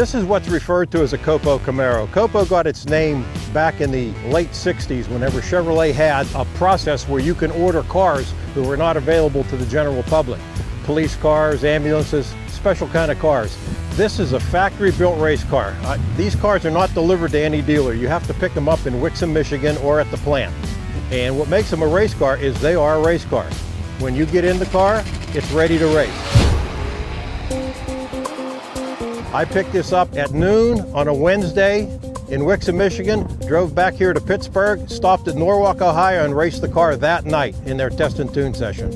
This is what's referred to as a C.O.P.O Camaro. C.O.P.O got its name back in the late 60s whenever Chevrolet had a process where you can order cars that were not available to the general public. Police cars, ambulances, special kind of cars. This is a factory-built race car. These cars are not delivered to any dealer. You have to pick them up in Wixom, Michigan or at the plant. And what makes them a race car is they are a race car. When you get in the car, it's ready to race. I picked this up at noon on a Wednesday in Wixom, Michigan, drove back here to Pittsburgh, stopped at Norwalk, Ohio, and raced the car that night in their test and tune session.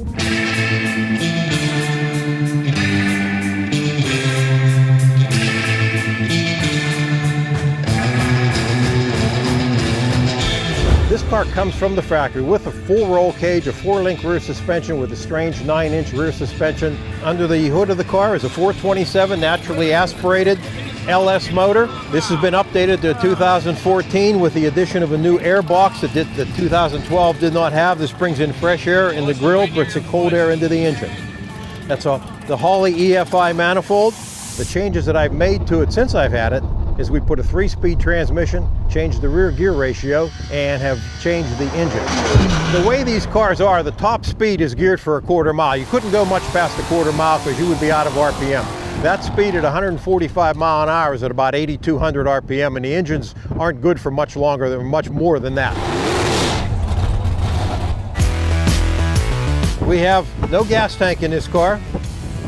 This car comes from the factory with a full roll cage, a 4-link rear suspension with a strange 9-inch rear suspension. Under the hood of the car is a 427 naturally aspirated LS motor. This has been updated to 2014 with the addition of a new air box that the 2012 did not have. This brings in fresh air in the grill, brings in cold air into the engine. That's the Holley EFI manifold. The changes that I've made to it since I've had it is we put a 3-speed transmission, changed the rear gear ratio, and have changed the engine. The way these cars are, the top speed is geared for a 1/4 mile. You couldn't go much past a 1/4 mile because you would be out of RPM. That speed at 145 mile an hour is at about 8,200 RPM, and the engines aren't good for much longer, they're much more than that. We have no gas tank in this car.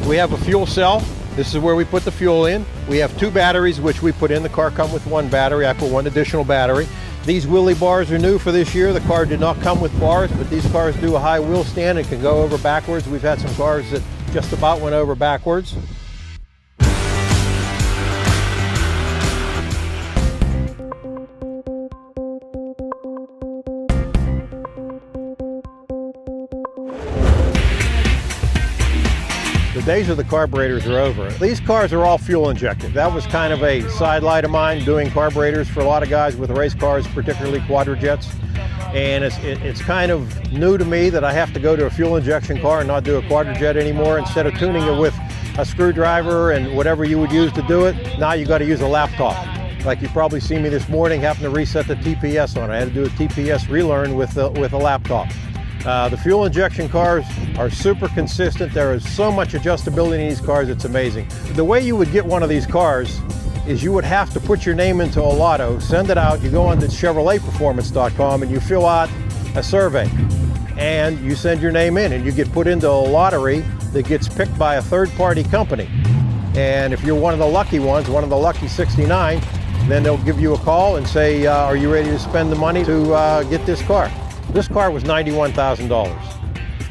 We have a fuel cell. This is where we put the fuel in. We have 2 batteries, which we put in. The car comes with 1 battery. I put 1 additional battery. These wheelie bars are new for this year. The car did not come with bars, but these cars do a high wheel stand and can go over backwards. We've had some cars that just about went over backwards. The days of the carburetors are over. These cars are all fuel injected. That was kind of a sidelight of mine, doing carburetors for a lot of guys with race cars, particularly quadrajets. And it's kind of new to me that I have to go to a fuel injection car and not do a quadrajet anymore. Instead of tuning it with a screwdriver and whatever you would use to do it, now you got to use a laptop. Like you probably see me this morning having to reset the TPS on it. I had to do a TPS relearn with a laptop. The fuel injection cars are super consistent. There is so much adjustability in these cars, it's amazing. The way you would get one of these cars is you would have to put your name into a lotto, send it out, you go on to ChevroletPerformance.com and you fill out a survey. And you send your name in and you get put into a lottery that gets picked by a third-party company. And if you're one of the lucky ones, one of the lucky 69, then they'll give you a call and say, are you ready to spend the money to get this car? This car was $91,000.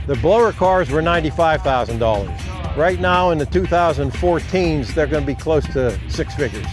The blower cars were $95,000. Right now in the 2014s, they're going to be close to 6 figures.